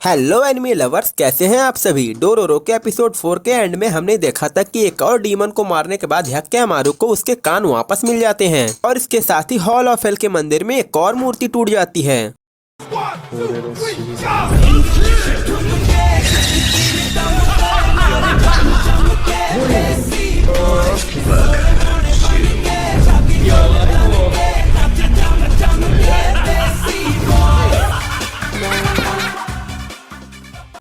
Hello enemy lovers, कैसे हैं आप सभी। डोरोरो के एपिसोड 4 के एंड में हमने देखा था कि एक और डीमन को मारने के बाद ह्याक्यामारू को उसके कान वापस मिल जाते हैं और इसके साथ ही हॉल ऑफ हेल के मंदिर में एक और मूर्ति टूट जाती है।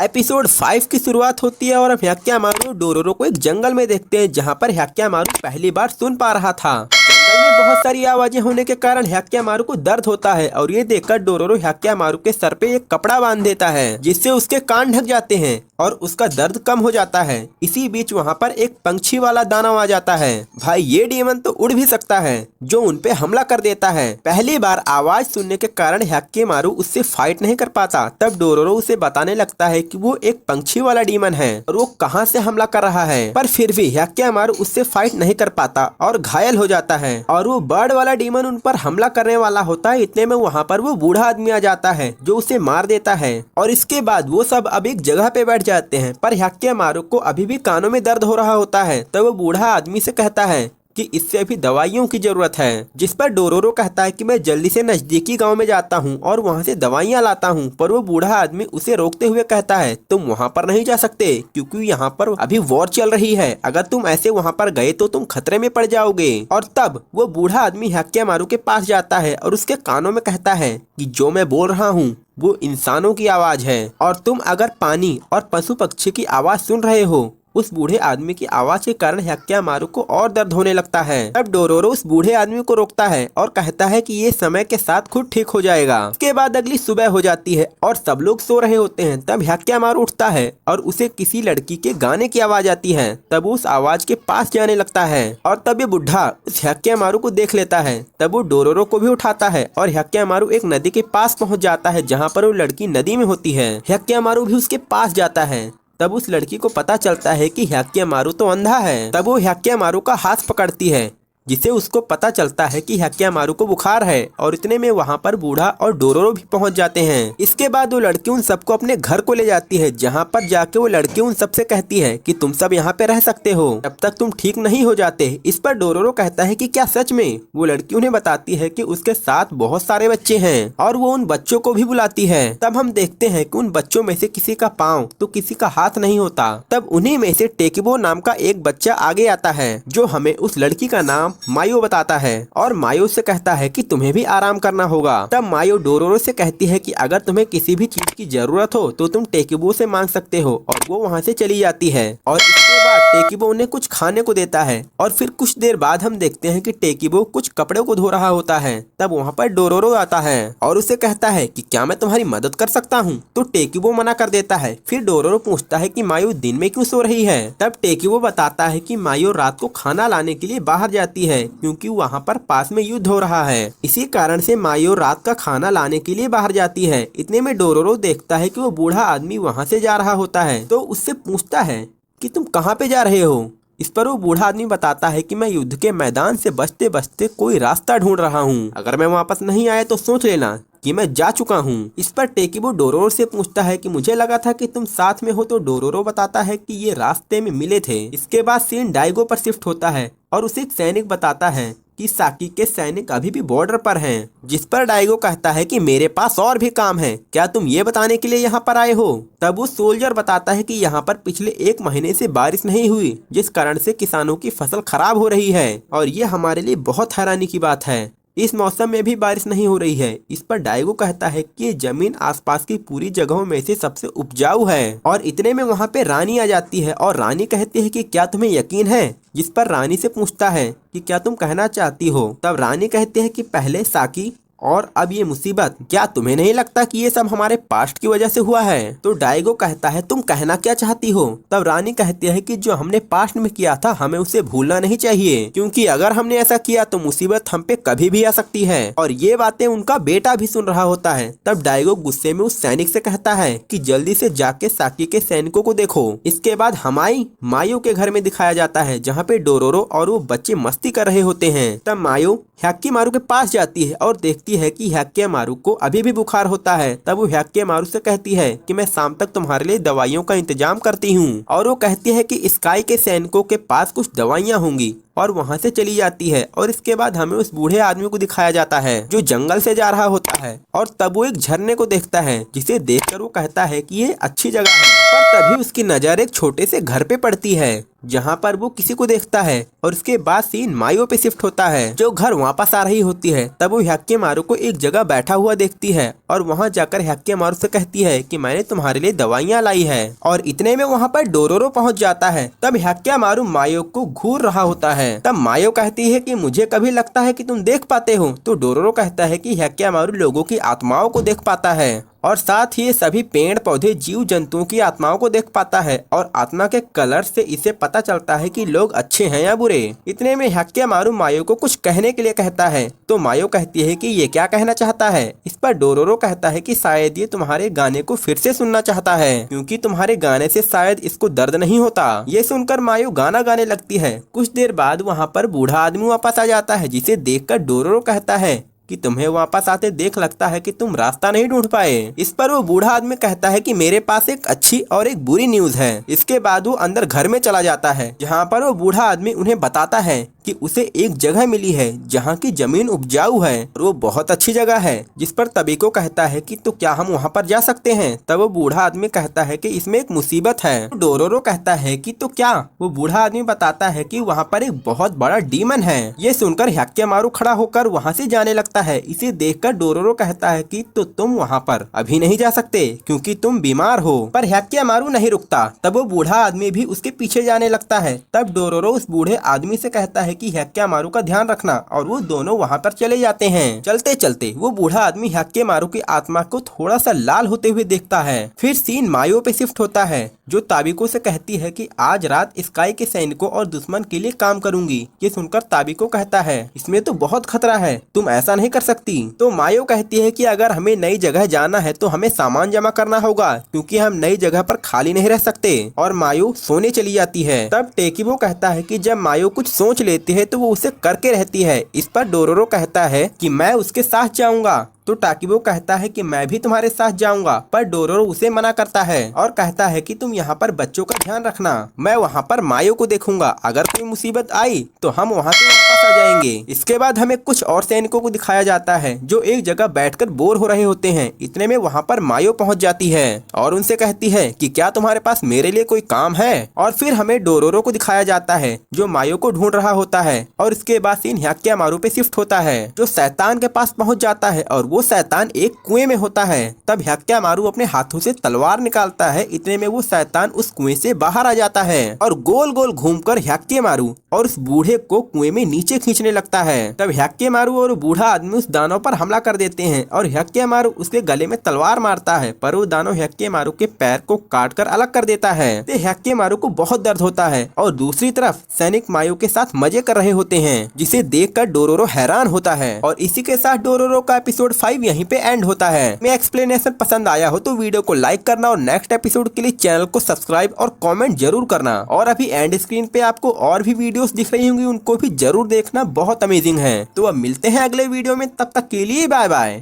एपिसोड 5 की शुरुआत होती है और हम ह्याक्यामारू डोरोरो को एक जंगल में देखते हैं जहां पर ह्याक्यामारू पहली बार सुन पा रहा था। जंगल में बहुत सारी आवाजें होने के कारण ह्याक्यामारू को दर्द होता है और ये देखकर डोरोरो ह्याक्यामारू के सर पे एक कपड़ा बांध देता है जिससे उसके कान ढक जाते हैं और उसका दर्द कम हो जाता है। इसी बीच वहाँ पर एक पंछी वाला दानव आ जाता है। भाई ये डीमन तो उड़ भी सकता है जो उन पे हमला कर देता है। पहली बार आवाज सुनने के कारण ह्याक्यामारू उससे फाइट नहीं कर पाता। तब डोरोरो उसे बताने लगता है कि वो एक पंछी वाला डीमन है और वो कहाँ से हमला कर रहा है, पर फिर भी ह्याक्यामारू उससे फाइट नहीं कर पाता और घायल हो जाता है और वो बर्ड वाला डीमन उन पर हमला करने वाला होता है। इतने में वहाँ पर वो बूढ़ा आदमी आ जाता है जो उसे मार देता है और इसके बाद वो सब अब एक जगह पे बैठ जाते हैं। पर ह्याक्यामारू को अभी भी कानों में दर्द हो रहा होता है। तब वो बूढ़ा आदमी से कहता है कि इससे अभी दवाइयों की जरूरत है, जिस पर डोरोरो कहता है कि मैं जल्दी से नजदीकी गांव में जाता हूं और वहां से दवाइयां लाता हूं। पर वो बूढ़ा आदमी उसे रोकते हुए कहता है तुम वहां पर नहीं जा सकते क्योंकि यहां पर अभी वॉर चल रही है। अगर तुम ऐसे वहां पर गए तो तुम खतरे में पड़ जाओगे। और तब वो बूढ़ा आदमी ह्याक्यामारू के पास जाता है और उसके कानों में कहता है कि जो मैं बोल रहा हूँ वो इंसानों की आवाज है और तुम अगर पानी और पशु पक्षी की आवाज सुन रहे हो। उस बूढ़े आदमी की आवाज के कारण ह्याक्यामारू को और दर्द होने लगता है। तब डोरोरो उस बूढ़े आदमी को रोकता है और कहता है कि ये समय के साथ खुद ठीक हो जाएगा। उसके बाद अगली सुबह हो जाती है और सब लोग सो रहे होते हैं। तब ह्याक्यामारू उठता है और उसे किसी लड़की के गाने की आवाज आती है। तब वो उस आवाज के पास जाने लगता है और तब ये बुढ़ा उस ह्याक्यामारू को देख लेता है। तब वो डोरोरो को भी उठाता है और ह्याक्यामारू एक नदी के पास पहुँच जाता है जहाँ पर वो लड़की नदी में होती है। ह्याक्यामारू भी उसके पास जाता है। तब उस लड़की को पता चलता है कि ह्याक्यामारू तो अंधा है। तब वो ह्याक्यामारू का हाथ पकड़ती है जिसे उसको पता चलता है कि ह्याक्यामारू को बुखार है और इतने में वहाँ पर बूढ़ा और डोरोरो भी पहुँच जाते हैं। इसके बाद वो लड़की उन सबको अपने घर को ले जाती है जहाँ पर जाके वो लड़की उन सबसे कहती है कि तुम सब यहाँ पे रह सकते हो जब तक तुम ठीक नहीं हो जाते। इस पर डोरोरो कहता है कि क्या सच में। वो लड़की उन्हें बताती है कि उसके साथ बहुत सारे बच्चे हैं और वो उन बच्चों को भी बुलाती है। तब हम देखते हैं कि उन बच्चों में से किसी का पाँव तो किसी का हाथ नहीं होता। तब उन्हीं में से टेकिबो नाम का एक बच्चा आगे आता है जो हमें उस लड़की का नाम मायो बताता है और मायो से कहता है कि तुम्हें भी आराम करना होगा। तब मायो डोरोरो से कहती है कि अगर तुम्हें किसी भी चीज की जरूरत हो तो तुम टेकिबो से मांग सकते हो और वो वहाँ से चली जाती है। और इसके बाद टेकिबो उन्हें कुछ खाने को देता है और फिर कुछ देर बाद हम देखते हैं कि टेकिबो कुछ कपड़े को धो रहा होता है। तब वहाँ पर डोरोरो आता है और उसे कहता है कि क्या मैं तुम्हारी मदद कर सकता हूँ। तो टेकिबो मना कर देता है। फिर डोरोरो पूछता है कि मायो दिन में क्यों सो रही है। तब टेकिबो बताता है कि मायो रात को खाना लाने के लिए बाहर जाती है क्योंकि वहाँ पर पास में युद्ध हो रहा है। इसी कारण से मायो रात का खाना लाने के लिए बाहर जाती है। इतने में डोरोरो देखता है कि वो बूढ़ा आदमी वहाँ से जा रहा होता है तो उससे पूछता है कि तुम कहाँ पे जा रहे हो। इस पर वो बूढ़ा आदमी बताता है कि मैं युद्ध के मैदान से बचते बचते कोई रास्ता ढूंढ रहा हूँ। अगर मैं वापस नहीं आया तो सोच लेना कि मैं जा चुका हूँ। इस पर टेकिबो डोरोरो से पूछता है कि मुझे लगा था कि तुम साथ में हो। तो डोरोरो बताता है कि ये रास्ते में मिले थे। इसके बाद सीन डाइगो पर शिफ्ट होता है और उसे एक सैनिक बताता है कि साकी के सैनिक अभी भी बॉर्डर पर हैं। जिस पर डाइगो कहता है कि मेरे पास और भी काम है, क्या तुम ये बताने के लिए यहाँ पर आए हो। तब वो सोल्जर बताता है कि यहाँ पर पिछले 1 महीने से बारिश नहीं हुई जिस कारण से किसानों की फसल खराब हो रही है और ये हमारे लिए बहुत हैरानी की बात है। इस मौसम में भी बारिश नहीं हो रही है। इस पर डाइगो कहता है कि ये जमीन आसपास की पूरी जगहों में से सबसे उपजाऊ है। और इतने में वहाँ पे रानी आ जाती है और रानी कहती है कि क्या तुम्हें यकीन है। जिस पर रानी से पूछता है कि क्या तुम कहना चाहती हो। तब रानी कहती है कि पहले साकी और अब ये मुसीबत, क्या तुम्हें नहीं लगता कि ये सब हमारे पास्ट की वजह से हुआ है। तो डाइगो कहता है तुम कहना क्या चाहती हो। तब रानी कहती है कि जो हमने पास्ट में किया था हमें उसे भूलना नहीं चाहिए क्योंकि अगर हमने ऐसा किया तो मुसीबत हम पे कभी भी आ सकती है। और ये बातें उनका बेटा भी सुन रहा होता है। तब डाइगो गुस्से में उस सैनिक से कहता है कि जल्दी से जाके साकी के सैनिकों को देखो। इसके बाद हमाई मायो के घर में दिखाया जाता है जहाँ पे डोरोरो और वो बच्चे मस्ती कर रहे होते हैं। तब मायो ह्याक्यामारू के पास जाती है और देखती देखती है कि हैक्केमारू को अभी भी बुखार होता है, तब वो हैक्केमारू से कहती है कि मैं शाम तक तुम्हारे लिए दवाइयों का इंतजाम करती हूँ। और वो कहती है कि स्काई के सैनिकों के पास कुछ दवाइयाँ होंगी और वहाँ से चली जाती है। और इसके बाद हमें उस बूढ़े आदमी को दिखाया जाता है जो जंगल से जा रहा होता है और तब वो एक झरने को देखता है, जिसे देखकर वो कहता है कि ये अच्छी जगह है। पर तभी उसकी नजर एक छोटे से घर पे पड़ती है जहाँ पर वो किसी को देखता है और उसके बाद सीन मायो पे शिफ्ट होता है जो घर वापस आ रही होती है। तब वो हैक्केमारू को एक जगह बैठा हुआ देखती है और वहाँ जाकर हैक्केमारू से कहती है कि मैंने तुम्हारे लिए दवाइयाँ लाई है। और इतने में वहाँ पर डोरोरो पहुँच जाता है। तब हैक्केमारू मायो को घूर रहा होता है। तब मायो कहती है कि मुझे कभी लगता है कि तुम देख पाते हो, तो डोरोरो कहता है कि हैक्केमारू लोगों की आत्माओं को देख पाता है और साथ ही ये सभी पेड़ पौधे जीव जंतुओं की आत्माओं को देख पाता है और आत्मा के कलर से इसे पता चलता है कि लोग अच्छे हैं या बुरे। इतने में हैक्केमारू मायो को कुछ कहने के लिए कहता है, तो मायो कहती है कि ये क्या कहना चाहता है। इस पर डोरोरो कहता है कि शायद ये तुम्हारे गाने को फिर से सुनना चाहता है, क्योंकि तुम्हारे गाने से शायद इसको दर्द नहीं होता। ये सुनकर मायो गाना गाने लगती है। कुछ देर बाद वहाँ पर बूढ़ा आदमी वापस आ जाता है, जिसे देखकर डोरोरो कहता है कि तुम्हें वापस आते देख लगता है कि तुम रास्ता नहीं ढूंढ पाए। इस पर वो बूढ़ा आदमी कहता है कि मेरे पास एक अच्छी और एक बुरी न्यूज है। इसके बाद वो अंदर घर में चला जाता है, जहाँ पर वो बूढ़ा आदमी उन्हें बताता है कि उसे एक जगह मिली है जहाँ की जमीन उपजाऊ है और वो बहुत अच्छी जगह है। जिस पर तबीको कहता है कि तो क्या हम वहाँ पर जा सकते हैं। तब वो बूढ़ा आदमी कहता है कि इसमें एक मुसीबत है। डोरोरो कहता है कि तो क्या। वो बूढ़ा आदमी बताता है कि वहाँ पर एक बहुत बड़ा डीमन है। ये सुनकर हैक्केमारू खड़ा होकर वहाँ से जाने लगता है। इसे देखकर डोरोरो कहता है कि तो तुम वहाँ पर अभी नहीं जा सकते क्योंकि तुम बीमार हो। पर हैक्केमारू नहीं रुकता। तब वो बूढ़ा आदमी भी उसके पीछे जाने लगता है। तब डोरोरो उस बूढ़े आदमी से कहता है कि हैक्केमारू का ध्यान रखना, और वो दोनों वहाँ पर चले जाते हैं। चलते चलते वो बूढ़ा आदमी हैक्केमारू की आत्मा को थोड़ा सा लाल होते हुए देखता है। फिर सीन मायो पे शिफ्ट होता है, जो ताबिको से कहती है कि आज रात स्काई के सैनिकों और दुश्मन के लिए काम करूंगी। ये सुनकर ताबिको कहता है इसमें तो बहुत खतरा है, तुम ऐसा नहीं कर सकती। तो मायो कहती है कि अगर हमें नई जगह जाना है तो हमें सामान जमा करना होगा, क्योंकि हम नई जगह पर खाली नहीं रह सकते। और मायो सोने चली जाती है। तब टेकिबो कहता है कि जब मायो कुछ सोच लेती है तो वो उसे करके रहती है। इस पर डोरोरो कहता है कि मैं उसके साथ जाऊंगा। तो टाकिबो कहता है कि मैं भी तुम्हारे साथ जाऊंगा, पर डोरोरो उसे मना करता है और कहता है कि तुम यहाँ पर बच्चों का ध्यान रखना, मैं वहाँ पर मायो को देखूंगा। अगर कोई मुसीबत आई तो हम वहाँ से वापस आ जाएंगे। इसके बाद हमें कुछ और सैनिकों को दिखाया जाता है जो एक जगह बैठकर बोर हो रहे होते हैं। इतने में वहाँ पर मायो पहुँच जाती है और उनसे कहती है कि क्या तुम्हारे पास मेरे लिए कोई काम है। और फिर हमें डोरोरो को दिखाया जाता है जो मायो को ढूंढ रहा होता है। और इसके बाद सीन हैक्केमारू पे शिफ्ट होता है, जो शैतान के पास पहुँच जाता है और वो शैतान एक कुएं में होता है। तब हैक्केमारू अपने हाथों से तलवार निकालता है। इतने में वो शैतान उस कुएं से बाहर आ जाता है और गोल गोल घूमकर हैक्केमारू और उस बूढ़े को कुएं में नीचे खींचने लगता है। तब हैक्केमारू और बूढ़ा आदमी उस दानव पर हमला कर देते हैं और हैक्केमारू उसके गले में तलवार मारता है, पर वो दानव हैक्केमारू के पैर को काटकर अलग कर देता है। तो हैक्केमारू को बहुत दर्द होता है और दूसरी तरफ सैनिक मायो के साथ मजे कर रहे होते हैं, जिसे देखकर डोरोरो हैरान होता है। और इसी के साथ डोरोरो का एपिसोड 5 यहीं पे एंड होता है। मैं एक्सप्लेनेशन पसंद आया हो तो वीडियो को लाइक करना और नेक्स्ट एपिसोड के लिए चैनल को सब्सक्राइब और कमेंट जरूर करना। और अभी एंड स्क्रीन पे आपको और भी वीडियोस दिख रही होंगी, उनको भी जरूर देखना, बहुत अमेजिंग है। तो अब मिलते हैं अगले वीडियो में, तब तक के लिए बाय बाय।